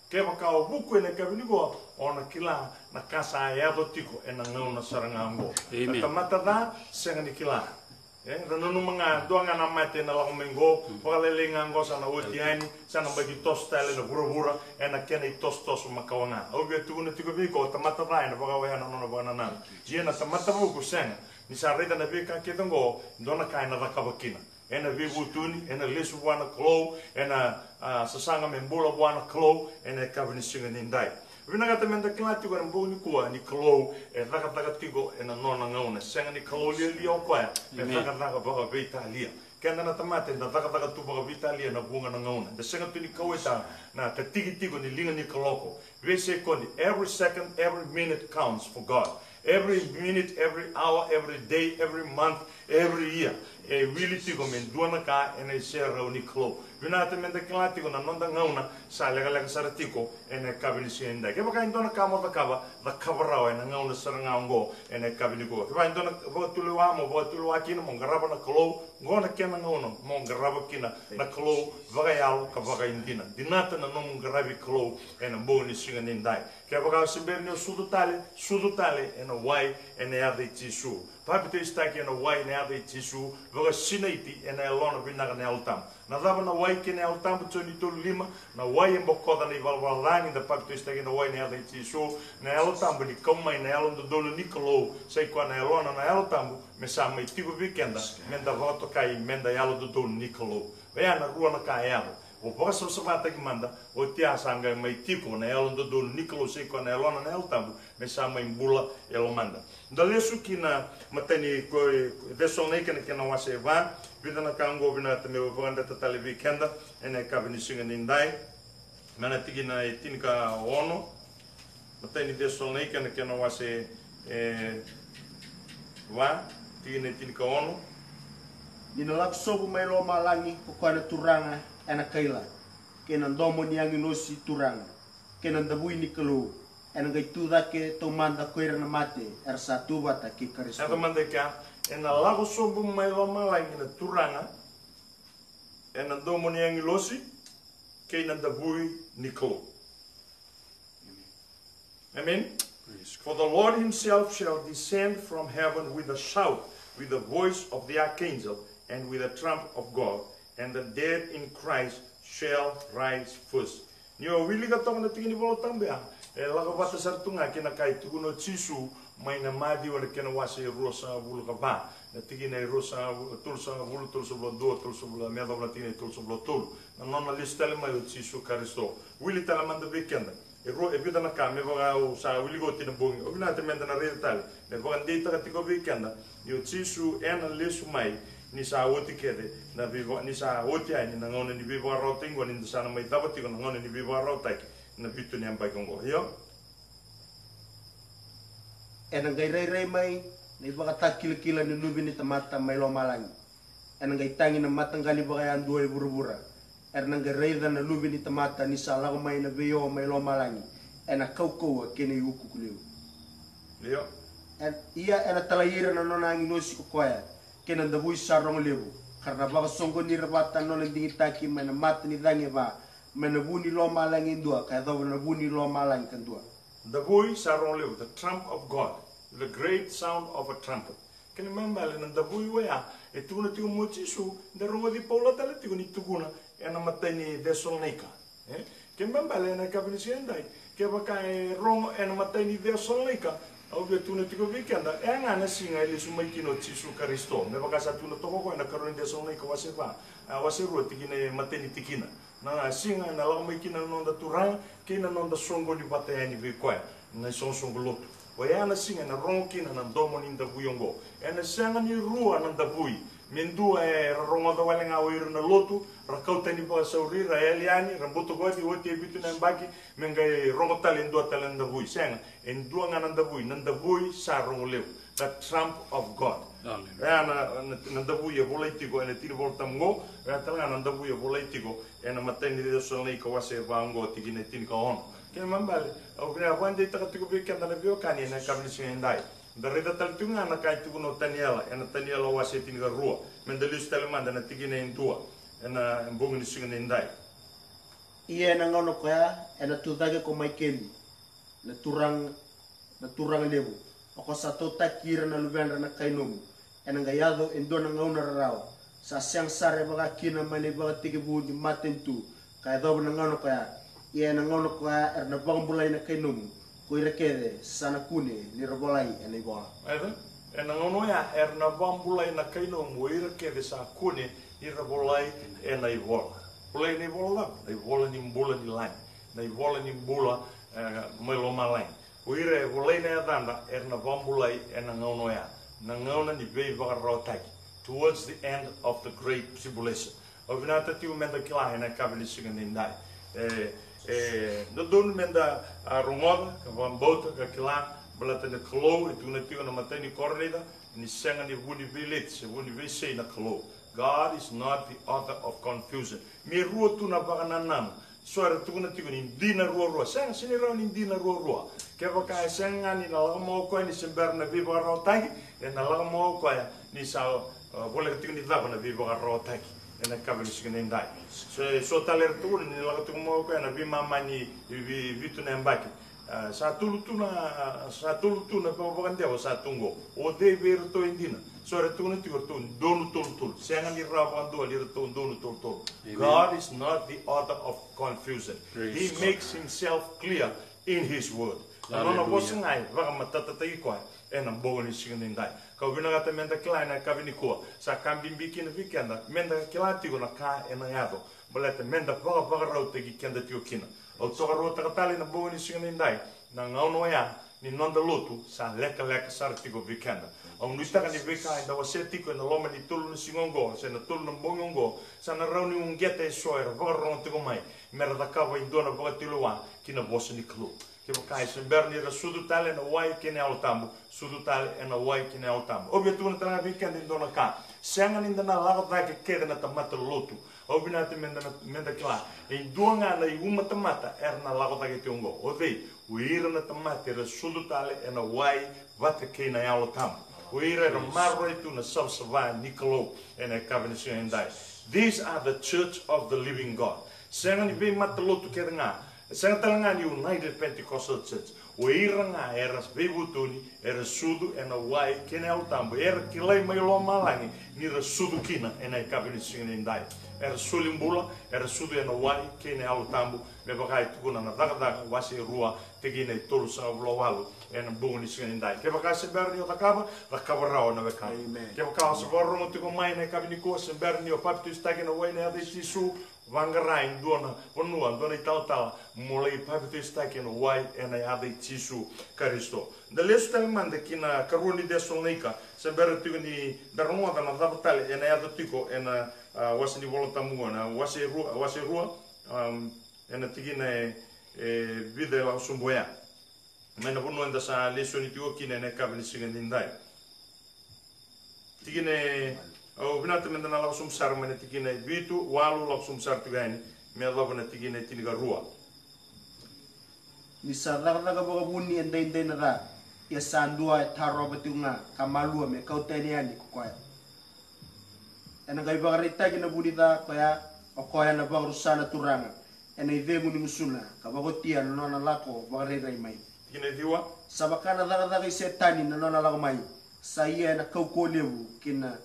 Kepa kao buku ene kabini go ona kila na kasa ayado tiko ena ngauna sarangambo. Na tamata da siang ni kila. Ranu mga doang na mate na lang mengo, pagalelingan ko sa nautiani, sa nabagi tos tale na bura-bura, na kena tos makawanga. Obi tu na tigo biko, tamata rai na pagawayan na banana. Jena tamata mo ko senga, ni sa rita na bika kitango, dona kain na rakabakina. Ena vibu tuni, ena lesu buana klo, ena sasanga membula buana klo, ena kabini singa nindai. Vina kata menda klati ko rambo ni kua ni klo taka tigo na nona ngauna senga ni klo lia koa taka baga vita lia kenda na tamate na taka tu baga vita lia na bunga na ngauna de senga tu ni kaweta na ka tigo ni linga ni kloko we say koni every second every minute counts for God every minute every hour every day every month every year really tigo men duana ka ena share ni klo vina te menda klati ko na nonda ngauna sa lega saratiko ene kabini sienda ke baka indona kamo da kabarao ene ngauna sarangango ene kabini ko ke ba indona bo tulu akina mongaraba na klo ngona kena ngauna mongaraba kina na klo vagayal ka baka indina dinata na mongarabi klo ene boni singa nindai ke baka siberni sudu tale ene wai ene ade tisu Papito istaki na wai ne ade tisu vaga sinaiti ena elona binaga ne altam. Na dava na wai ke ne altam toni tolu lima na wai embokoda ni valvalani da papito istaki na wai ne ade tisu na altam bani komai na elon do dolo nikolo sei kwa na elona na altam me sa mai tigo weekenda menda voto kai menda elo do dolo nikolo. Vea na rua na ka elo. O posso sapata que manda o tia sanga mai tipo na elo do Nicolas sei com ela na eltambu me sama imbula elo manda dalesu que na matani ko versão nem que não se va vida na kango bina te me vanda ta tale weekenda ene ka bini singa nindai mana tigi na tinka ono matani versão nem que não se va tigi na tinka ono ina lak sobu mai lo malangi ko kana turanga ena kaila kena ndomo ni angi nosi turanga kena ndabui ni kelu ena gai tuda ke to manda koira na mate er satu bata ki karisto ena manda ka ena lago sobu mai lo malangi na turanga ena ndomo ni angi losi kena ndabui ni kelu. Amen. For the Lord himself shall descend from heaven with a shout, with the voice of the archangel, and with the trump of God, and the dead in Christ shall rise first. Nio wili ka tong na tingin bolo tambea. Laga bata sartunga kena kai tuguno chisu mai na madi wala kena wase rosa bulu ka ba. Na tingin ai rosa tulsa bulu tulsa bulu do tulsa bulu meda bulu tingin tulsa bulu tul. Na nona listele mai chisu karisto. Wili tala manda weekend. E bida na ka me vaga o sa wili go tina bongi. O bina te menda na real tali. Ne vaga ndita ka tiko weekend. Yo chisu ena lesu mai. Ni sa oti kede na vivo ni sa oti ai ni ngone ni vivo ro tingo ni sana mai tabati ko ngone ni vivo ro tai na bitu ni ambai kongo yo ena gai rei mai ni baga takil-kila ni lubi ni tamata mai lo malangi ena gai tangi na matangali baga yan dua buru-bura ena gai rei na lubi ni tamata ni sa lago mai na veo mai lo malangi ena kau kene yuku kuleu yo ia ena talaira na nona angi nosi ko koya kena ndabui sarong lebu karena baga songo ni rabata nole dingi taki mena mat ni dange ba mena buni lo malangi ndua kaya daw na buni lo malangi kandua ndabui sarong lebu the trump of God the great sound of a trumpet kena membale na ndabui wea e tuguna tigo mochi su ndarunga di paula tala tigo ni tuguna ena matani Thessalonica kena membale na kabinisi endai ke baka e rongo ena matani Thessalonica au via tuna tiko weekenda e ngana singa ile sumai kino chisu karisto me baka sa tuna toko ko na karon de sonai ko wase ba wase ro tikine mateni tikina na singa na la mai kina no da turang kina no da songo di bateni ve ko na songo lotu wa ya na singa na ron kina na domo ni da buyongo e na sanga ni rua na da bui mendu e rongo da wale nga oiro na lotu rakauta ni ba sauri ra eliani rambuto godi woti bitu na mbaki mengai rongo talendo talenda bui senga en dua nanda bui sa rongo lew the trump of God nanda bui e politico e tiri volta ngo tanga nanda bui e politico e na mateni de sonai ko wase vango tikine tin ka on ke mambale o bina wande taka tiko be kanda na bio kani na kabni sindai darida taltunga na kai tuku no Taniela e na Taniela wase tin ga rua mendelis telemanda na tikine en dua ena mbongi ni singa ndai ia na ngono ko ya ena tudage ko Michaeli na turang lebu o sa to takira na lubendra na kainomu ena ngayado endo na ngauna rao sa siang sare baga kina mane baga tigibu di matentu kaya do na ngono ko ya ia na ngono ko ya erna bangbulai na kainomu ko irekede sana kune ni robolai ena ibola ena ngono ya erna bangbulai na kainomu irekede sa kune ni robolai ena ibola bulai ni bola na ibola ni mbula ni lai na ibola ni mbula melo malai uire bulai na danda erna bambulai ena ngono ya na ngona ni be rotai towards the end of the great tribulation ovinata tiu menda kila na kabili singa ndai no don menda rumoda ka bambota ka kila blata na klo e tuna tiu na matani kornida ni senga ni vuni village vuni vese na klo. God is not the author of confusion mi ruo tuna bagananam suara tuguna tiguni dina ruo sang sini ro ni dina ruo ke baka senga ni la mo ko ni sember na viva ro tagi e na la mo ko ni sa bola tiguni dava na viva ro tagi e na kabeli sigene ndai so taler tuguni ni la tugu mo ko na vi mama ni vi vitu na mbaki sa tulutuna papakandia sa tungo o de ver to indina so re tuna ti to donu tul senga ni rabando li to donu tul. God is not the author of confusion. He makes himself clear in his word. Nona bosangai va matata tai ko en amboni singendai ka vina gata menda kleina ka vini ko sa kambimbi kina vikenda menda kilati ko na ka en yado bolete menda paga rote ki kenda tiokina o toka rota katali na boni singendai na ngauno ya ni nonda lotu sa leka sartiko vikenda o nuitaka ni vika inda wasetiko na loma ni tulu na singongo sa na tulu na bongongo sa na rauni ungete soira va ronte ko mai mera da kava indona va tiluwa kina bosa ni klu que vai ser berni ra sudu tale na wai kene au tambu sudu tale na wai kene au tambu obje tu na tanga weekend in dona ka senga ninda na lago da ke kede na tamata lotu obina te menda kla e duanga na uma tamata na lago da ke tiongo ode uira na tamata ra sudu tale na wai vate kene au tambu uira ra marro tu na sabsava nikolo ena kavenisi endai. These are the church of the living God. Senga ni be mata lotu kede nga Senga talanga ni United Pentecostal Church. O iranga era bebutuni era sudu ena wai kene au tambo era kilai mai lo malangi ni ra sudu kina ena kabini singin indai. Era sulimbula era sudu ena wai kene au tambo me bakai tukuna na daga wasi rua tegina tolu sa blowalu ena buni singin indai. Ke bakai se berni o takaba rao na bakai. Ke bakai se borro tiko mai na kabini ko se berni o papitu stagina wai na de sisu Vangarai dona ponua dona tal mulai papitu stake no wai ena ade tisu Kristo. Da lesu tale manda kina karuni de sonika sembera tigo ni darunga da na dabatale ena ade tiko ena wasini volta muona wase rua ena tigina vide la sumboya. Mena ponua nda sa lesu ni tigo kina ena kabini singandindai. Tigine o binata menda na langsung sar mena tikina bitu walu langsung sar tigani me lava na tikina tiniga rua ni sarra na ga boga bunni endai na ra ya sandua taro betunga kamalua me kauteni ani koya ena ga iba rita gina budida koya o koya na ba rusana turanga ena ive muni musuna ka bagotia no na lako ba re mai tikina diwa sabakana daga setani na no na lako mai saya na kaukolewu kina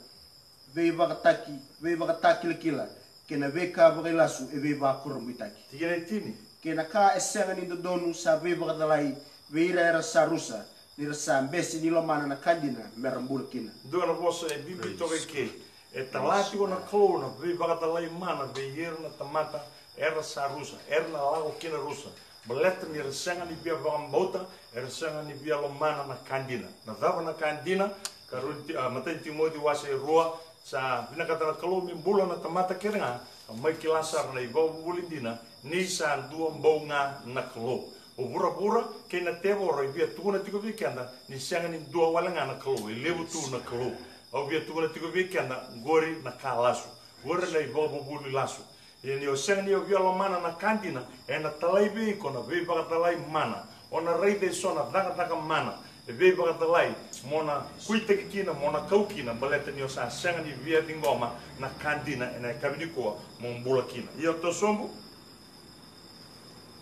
vei vakataki kila kena veka vakailasu e vei vakurambitaki tikina tini kena ka esenga ni donu sa vei vakatalai veira era sarusa ni rasa mbesi ni lomana na kandina merambul kina dona bosa e bibi toke ke e talati ona klona vei vakatalai mana veira na tamata era sarusa era na lago kina rusa beleta ni resanga ni via vakambota resanga ni via lomana na kandina na dava na kandina karunti matai timoti wase rua sa binakata kalomi bula na tamata kerenga mai kilasar na iba bulindina ni sa dua mbonga na kalo o bura kena tebo ro via tuna tiko vikenda ni sanga ni dua walanga na kalo lebu tu na kalo o via tuna tiko vikenda gori na kalasu gori na iba buli lasu ni o sanga ni o via lomana na kantina na talai be kona be ba talai mana ona reide sona daga mana e bakatalai mona kuita kina mona kaukina baleta ni osa sanga ni via dingoma na kandina ena kabiniko mombula kina io to sombu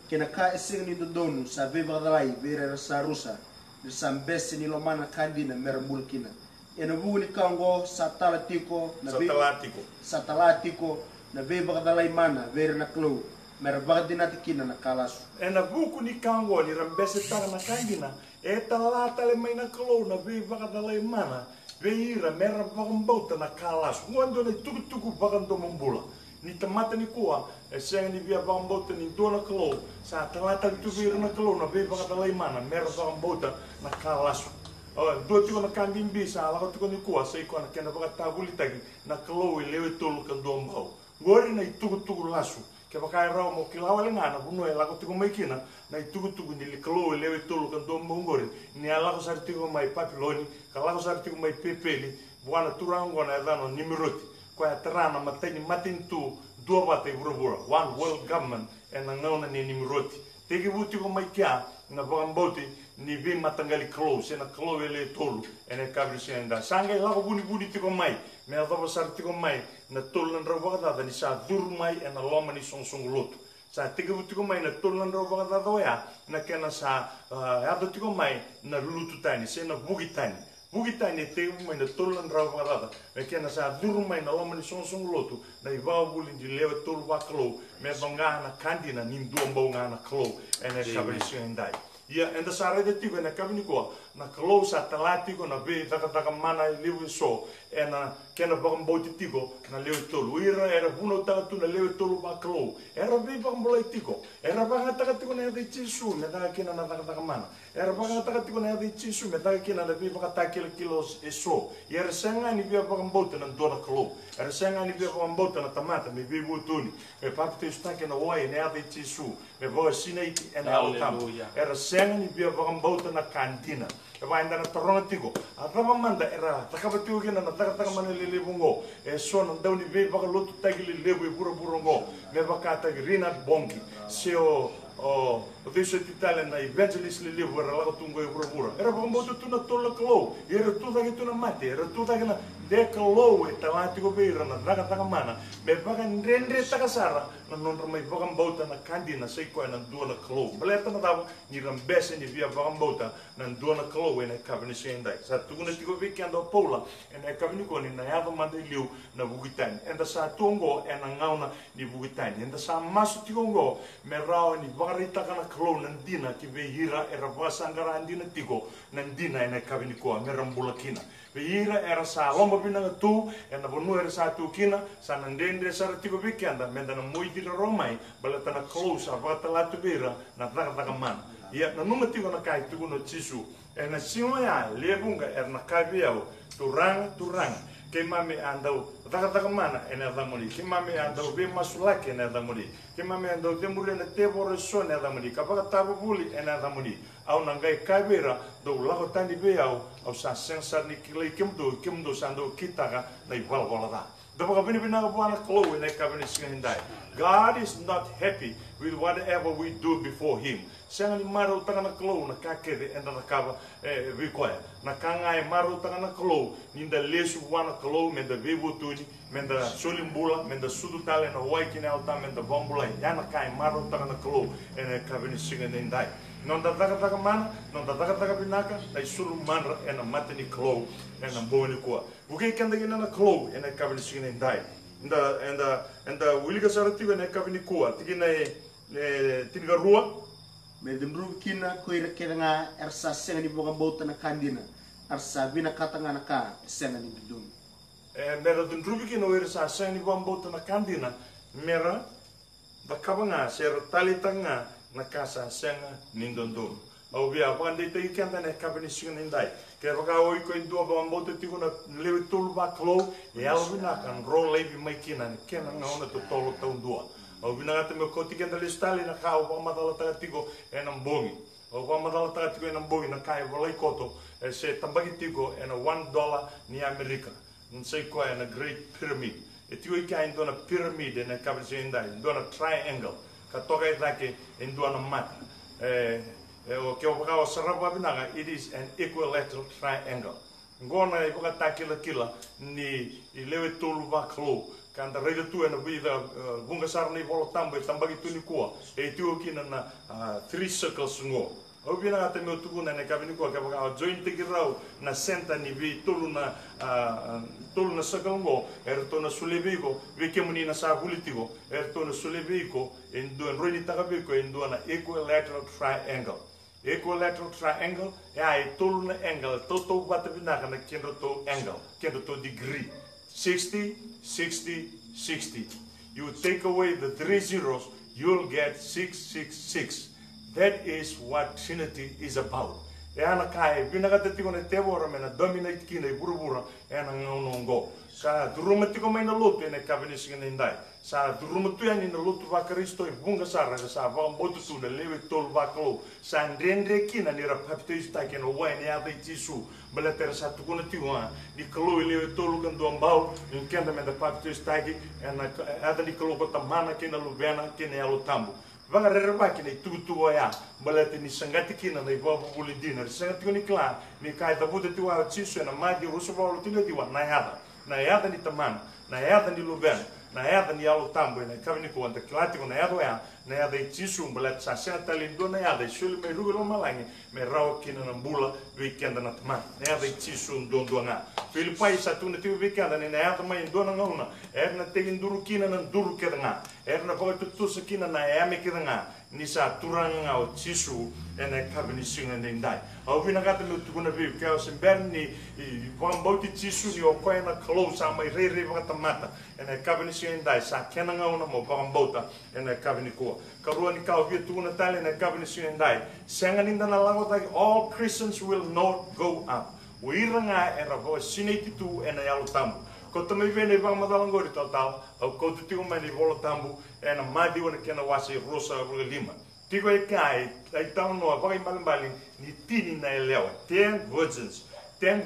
kena ka esenga ni donu sa be bakatalai vera sarusa ni sambesi ni lomana kandina merambul kina ena buli kango satalatiko na satalatiko na be bakatalai mana vera na klo merbadina tikina na kalasu ena buku ni kango ni rambese tanga na kandina e talata le mai na kalo na vei vakadalai mana veira mera vakambauta na kalasu ngondo ne tuku vakando mombula ni tamata ni kua e senga ni via vakambauta ni dona kalo sa talata tu veira na kalo na vei vakadalai mana mera vakambauta na kalasu dua tiko na kambimbi sa lako tiko ni kua sa iko na kena vakatavuli tagi na kalo i lewe tolu kando mbau ngori na tuku lasu ke pakai rau mo kilawa le ngana bunu e lako tiko mai kina na tuku ni le kalo lewe tolu kan dom ngori ni ala ko sar tiko mai papiloni ka lako sar tiko mai pepeli buana turango na dano nimiroti ko atrana mateni matintu dua bate burubura one world government e na ngona ni nimiroti tegi buti ko mai kia na bamboti ni be matangali kalo se na kalo le tolu ene kabri senda sanga lako buni tiko mai me ava sar tiko mai na tolu na rawada da ni sa dur mai e na loma ni song lotu sa tiga tiko mai na tolan ro baka doya na kena sa ado tiko mai na lulutu tani se na bugi tani te mai na tolan ro baka na kena sa duru mai na lomani song lotu na iwa buli di lewe tolu baklo me bonga na kandina nim do mbonga na klo ene kabisi ndai ia enda sare de tiko na kabini ko na klo sa talati ko na be taka mana lewe so ena kena bakam boti tiko na lewe tolu era huno taka tu na lewe tolu baklo era be bakam bolai tiko era baka taka tiko na de chisu me taka kena na taka mana era baka taka tiko na de chisu me taka kena na be baka takil kilos eso era sanga ni be bakam boti na dona klo era sanga ni be bakam boti na tamata me be botuni me papte stake na wai na de chisu me bo sinai ena altam era sanga ni be bakam boti na kantina e vai andare a tornare tigo a trava manda era takabatu kena na taka mana lele bungo e sona dauni be baka lotu tagi lele bura ngo me baka tagi rina bonki se o deso titale na evangelist lele bura la tungo e bura era bombo tu na tola klo era tu tagi tu na mate era tu tagi na de klo e talati go beira na taka mana me baka ndendre taka sara na non mai baka mbota na kandina sei ko na dona klo beleta na dava ni rambese ni via baka mbota na dona klo e na kavani sendai sa tu na tigo be kando pola e na kavani ko ni na yava mande liu na bugitani enda sa tungo e na ngauna ni bugitani enda sa masu tigo me rao ni varita kana klo na dina ki be hira era vasangara andina tigo na dina e na kavani ko me rambula kina be hira era sa lomba bina tu e na bonu era sa tu kina sa na ndende sa tigo be kanda me na moiti romai balata na klo sa vata la tu bira na taka man ia na numa tigo na kai tigo no chisu e na singoya lebunga er na kai biao turanga ke mame andau taka mana e na damori ke mame andau be masulake na damori ke mame andau te muri na te boroso na damori ka paka tabu buli e na damori au na ngai kai bira do lago tani beao au sa sensa ni kilei kimdo sando kitaka na iwala da Dapat kami bina buana klo na kami singindai. God is not happy with whatever we do before Him. Siang ni maru tangan klo na kakere enda na kaba vikoya. Na kangai maru tangan klo ninda lesu buana klo menda bebu tuni menda solimbula menda sudu tale na waikine alta menda bombulai. Yana kai maru tangan klo na kami singindai. Non da taka mana, non da taka binaka, na suru manra ena mateni klo ena boni kwa. Bukai kanda gina na klo ena kabini singina indai. Enda wilika saratigo ena kabini kwa. Tiki na tiniga rua. Me demru kina koira kena ersa senga ni boga bota na kandina. Arsa bina katanga na ka senga ni bidum. Mera demru kina ersa senga ni boga bota na kandina. Mera da kabanga sera talitanga na casa senga nindondum. Au via quando te canta na kabini singina indai. Ke baka oi ko indua ba mbote tigo na lewe tolu ba klo e alvina kan ro levi mai kina kena ngaona to tolo taundua. Au vina ngata me ko tikenda listali na ka o madala tagatigo e na mbongi. O madala tagatigo e na mbongi na kai volai koto e se tambagi tigo e na $1 ni Amerika. Nsei ko e na Great Pyramid. E tigo i ka indona pyramid e na kabini indai, indona triangle. Ka toka i take indona mata. O ke o paka o sarapa binaga, it is an equilateral triangle. Ngona i paka takila kila ni i lewe tolu ba klo. Kanda reida tu e na vida bunga sarni volo tambo e tambagi tu ni kua. E tu kina na 3 circles ngo. O bina ngata me o tuku na ne kabini kua ke paka o join teki rau na senta ni vi tolu na circle ngo. Erto na sulebiko, vi kemuni na sa politiko. Erto na sulebiko, en roini takabiko, en na equilateral triangle. Equilateral triangle, e tolu na angle, toto bata binaka na kendo to angle, kendo to degree. 60, 60, 60. You take away the 3 zeros, you'll get 666. That is what Trinity is about. E ana kai, binaka te tiko na tebora me na dominate kina i burubura, e ana ngaunongo. Sa duruma tiko mai na lotu e na kabini singina indai. Sa duruma tu yani na lotu va Kristo e bunga sara sa va mbotu tu na lewe tol va klo. Sa ndendre kina ni rapapito istake no wa ni ava itisu. Bala ter sa tu kuna tiwa ni klo lewe tol kan do mbau in kenda me da papito istake e na ada ni klo bota mana kina luvena kina alo tambu. Vanga rerba kina tu ya bala te ni sangati kina na iba buli dinner. Sangati ko ni kla ni kai da buda tiwa tisu na magi ruso va lo tilo tiwa na yada ni tamana, na yada ni luvena. na eda ni alo tambo na kavini ko anta klati ko na eda ya na eda tisu mbala sa sena talindo na eda suli me rugo malangi me rawa kina na mbula weekend na tama na eda tisu ndondo nga Filipai sa tuna tiu weekend na eda mai ndona ngona na tegin duru kina na duru kedanga na ko tutu sakina na ame kedanga ni sa turanga o tisu ena kavini singa ndai au vina kata me tukuna vi ka semberni wan bauti tisu ni o ko na close a mai re kata mata ena kavini singa ndai sa kenanga una mo wan bauta ena kavini ko karua ni ka vi tukuna tale na kavini singa ndai sanga ninda na lango tai all Christians will not go up Uiranga era vo sineti tu ena yalo tambu ko tamai vene va madalangori total au ko tu tio mani volo tambu ena madi ona kena wasi rosa lima tigo e kai ai tau no vai malambali ni tini na elewa 10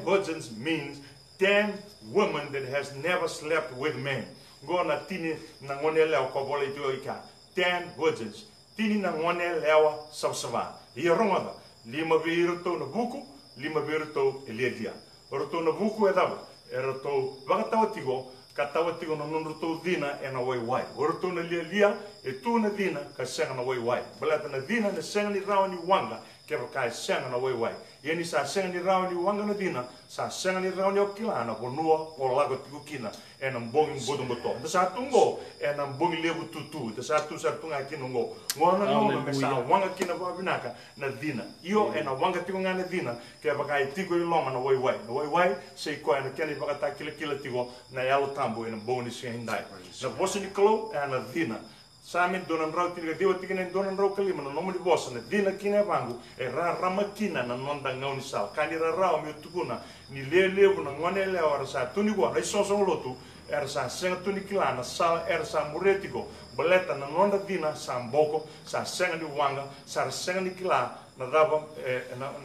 virgins means 10 women that has never slept with men gona tini na ngone lewa ko bole tu ika 10 virgins tini na ngone lewa sabsava i ronga lima virto na buku lima virto eledia orto na buku e dava era to vakatawatigo katawatigo no nunruto dina e na wai orto na lia e tu na dina ka senga na wai balata na dina na senga ni rauni wanga ke ka senga na wai yeni sa senga ni rauni wanga na dina sa senga ni rauni okilana bonua o lago tikukina e na mbongi bodom boto da sa tungo e na mbongi lebu tutu da sa tu sa tunga kinongo ngona no me sa wanga kina ba binaka na dina io e na wanga tikunga na dina ke ba kai tigo iloma na wai sei ko na keni ba ta kila tigo na yalo tambo e na boni se hindai na bosni klo e na dina Samin donan rau tiga dewa tiga nen donan rau kalima na nomo di bosa na dina kina bangu e rama kina na nonda ngauni sal kani rau mi tukuna ni lebu na ngone le ora sa tuni gua rai sosong lotu era sa senga tuni kilana sal era sa muretigo beleta na nonda dina sa mboko sa senga ni wanga sa senga ni kila na dava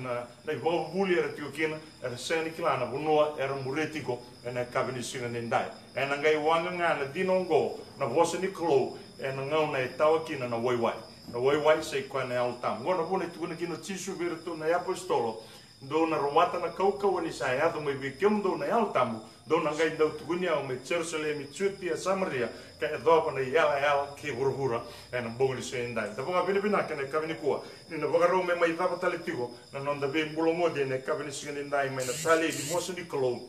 na ibo buli era tiokina era senga ni kilana bunua era muretigo na kabini singa nendai e na ngai wanga ngana dinongo na bosa ni klo e na ngau na e tawa kina na waiwai sei kwa na altam ngona pune tukuna kino tisu virtu na apostolo do na romata na kaukau ni sa ya do mai bikem do na altam do na ngai do tukuni au me Jerusalem chuti a Samaria ka e do na yala ke burhura e na bogli sei ndai da boga bina kana kavini kuwa ni na boga rome mai tapa taletigo na nonda be mbulo mode ne kavini singa ndai mai na tali di moso ni kolo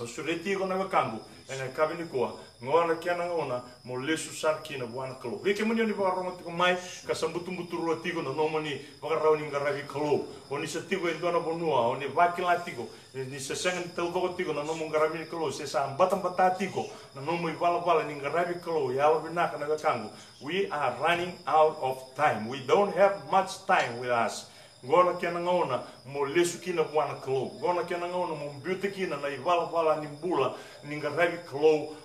o sureti ko na kangu ena kavini kuwa ngona kiana ngona mo lesu sarkina buana klo veke munio ni ba rongo tiko mai ka sambutu muturu tigo no nomoni ba rauni ngaravi klo oni se tigo endona bonua oni vakila tigo ni se senga ni telgo tigo no nomo ngaravi klo se sa batam batatigo no nomo vala ni ngaravi klo ya lo binaka na kangu we are running out of time we don't have much time with us Gona kiana ngona mo lesu kina buana klo gona kiana ngona mo beauty kina na ivala ni bula ni ngaravi klo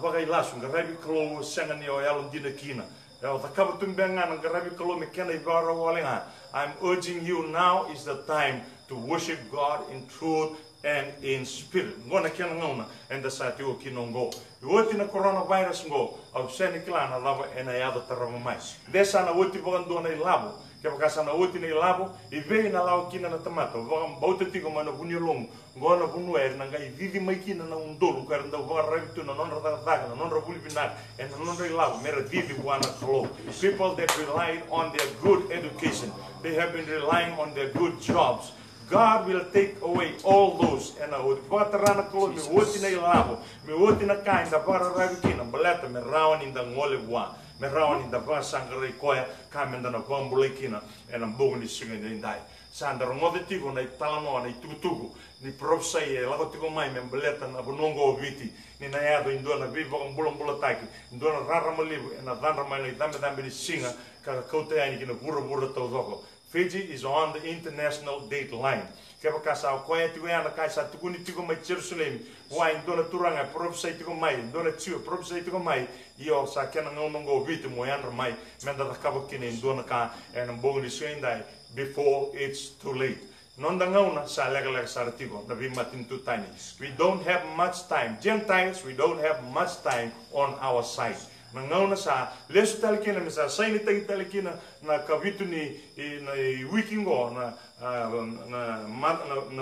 vagai lasu ngaravi klo senga ni o yalo dina kina ya ta kaba tumbenga na ngaravi klo me kena ivara walenga I'm urging you now is the time to worship God in truth and in spirit ngona kiana ngona and the sati o kinongo woti na coronavirus ngo au seni klana lava ena yado tarama mais desa na woti bogando na labo ke bakasa na woti na labo e vei na lao kina na tamato vagam bauta tigo mana bunyo long ngona bunu er na ngai vivi mai kina na undolo kar nda va ravitu na non rada daga na non rabuli binar and non rai labo mera vivi buana klo people that rely on their good education they have been relying on their good jobs God will take away all those and I would batarana klo me woti na labo me woti na kainda para ravikina baleta me rawan in the ngole bua me rawan in the vasangare koya kamenda na bambulekina and am bogni singa ndai sandar ngodetigo na talamo na tutugu ni profsai e lagotigo mai me baleta na bonongo viti ni na yado indona vivo mbulambula taki indona rara malibu na vandra mai na dambe ni singa ka kota yani kina bura tozoko Fiji is on the international date line. Kaya kasa o koe tigo yana kaisa tukuni tigo mai Jerusalem. Wa indona turanga profesai tigo mai, indona tio profesai tigo mai. Io sa kena ngongo vitu mo yanra mai. Menda da kabo kine indona ka en bogni suendai before it's too late. Non da ngauna sa lega sartigo na vi matin tu tani. We don't have much time. Gentiles, we don't have much time on our side. Mangau na sa lesu tali kina me sa saini tali kina na kavitu ni na wikingo na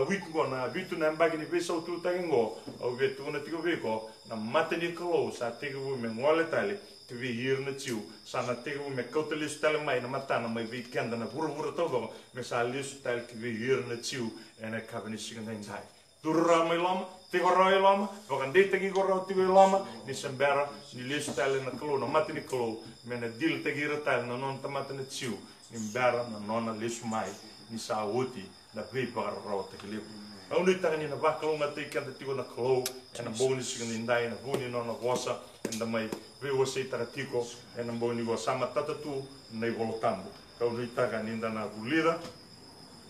wikingo na vitu na mbagi ni vesa utu tagingo o vetu na tigo veko na matani kalo sa tigo me ngole tali te vi hir na tiu sa na tigo me kauta lesu tali mai na matana mai weekend na vura todo me sa lesu tali ki vi hir na tiu ena kabini singa ndai turra mai lama tigo roi lama vakandeta ki gorau tigo lama ni sembera ni lesu tali na kalo na matani kalo me na dil tagira tali na non tamata na tiu ni mbera na nona lesu mai ni sa uti na vei para rau te kiliu. Au ni tangani na wakalonga te kanta tigo na kalo e na boni singa ndai na vuni no na vosa e na mai vei wase tara tiko e na boni go sama tatatu nei volotambo. Kau ni taga ninda na vulida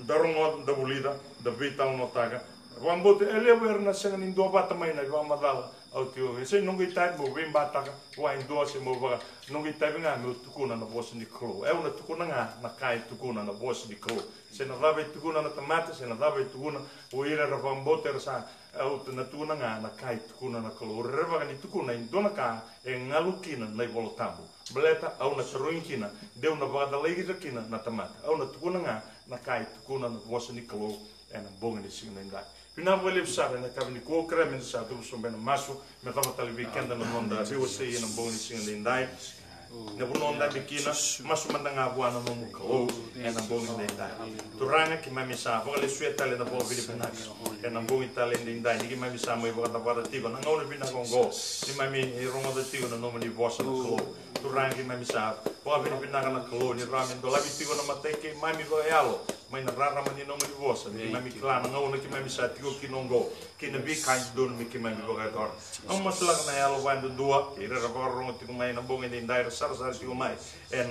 darongo da vulida da vei tau no taga Wambote elewer na senga ni ndo bata mai na wa madala au tio e se nongi tai mo vem bata wa ndo se mo va nongi tai nga mo tukuna na bosi ni kro e una tukuna nga na kai tukuna na bosi ni kro se na lave tukuna na tomate se na lave tukuna o ira ra wambote sa au na tukuna nga na kai tukuna na kro reva ni tukuna in dona ka e ngalukina na volotambo bleta au na seruinkina deu na va da legisa kina na tomate au na tukuna nga na kai tukuna na bosi ni kro e na bonga ni singa ndai Pina wale sara na kabini ko krem sa tu so bena maso me tava tali weekend na nonda viu se na boni singa ndai na bunonda bikina maso mandanga buana no muko e na boni ndai turanga ki mami sa vale sueta le na bo vili pina e na boni tale ndai ni ki mami sa mo iwa da tigo na ngone bina gongo ni mami rongo da tigo na no mani bossa no turanga ki mami sa bo vili pina na klo ni ramen do labi tigo na mateke mami go yalo mai na rara mani no mani bossa ni mami klana ngone ki mami sa tigo kinongo kina bi kan don mi ki mami go ga dor ang maslag na yalo wando dua ira ra rongo tigo mai na bongi ndai sar tigo mai en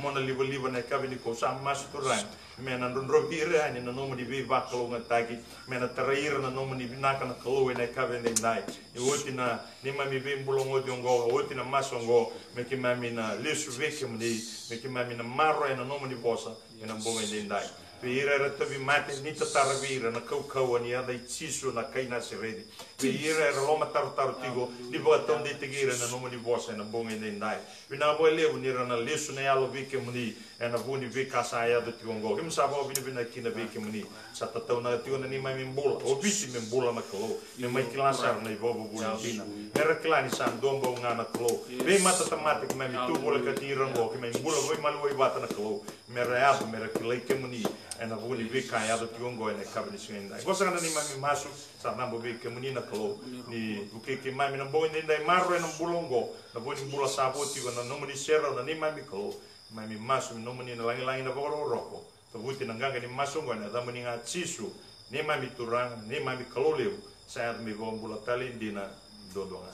mona liva na kabini ko sa mas turang mena ndro hire ani na nomo di vi vakalo ngataki mena terair na nomo di binaka na kalo na kabini ndai e otina ni mami vi mbulongo di ngo otina masongo me ki mami na lesu veke mdi me ki mami na maro na nomo di bosa ena bongi ndai Vira era tavi mate ni tatara vira na kau ani ada itsisu na kaina seredi. Vira era loma taru tigo di baton de tigira na noma di bosa na bonga ndai. Vina bo levo ni na lesu na yalo vike muni na vuni vika sa ya de tiongo. Kim sa bo vina kina vike muni. Sa tatau na tiu na ni mai mbula. O bisi mbula na klo. Ni mai kilasar na ibobo buna bina. Mera klani sa dombo ngana klo. Ve mata tamate ki mai tu bola ka tirango ki mai mbula voi malu bata na klo. Mera ya mera kilai ke muni. En dan word ik kan ja dat jongo en ik heb niet zien. Ik was er dan niet met mijn maso, zat dan bij ik moet niet naar klo. Ni buke ke mai na boy in dai maro en bulongo. Na boy in bula saboti na no mani serra na ni mai mi klo. Mai mi maso no mani na langi na boro roko. To buti na nganga ni maso ngona da mani nga tsisu. Ni mai mi turang, ni mai mi klo lew. Saya mi bom bula tali dina dodonga.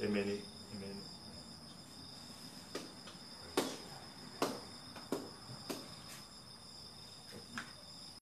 Amen. Amen.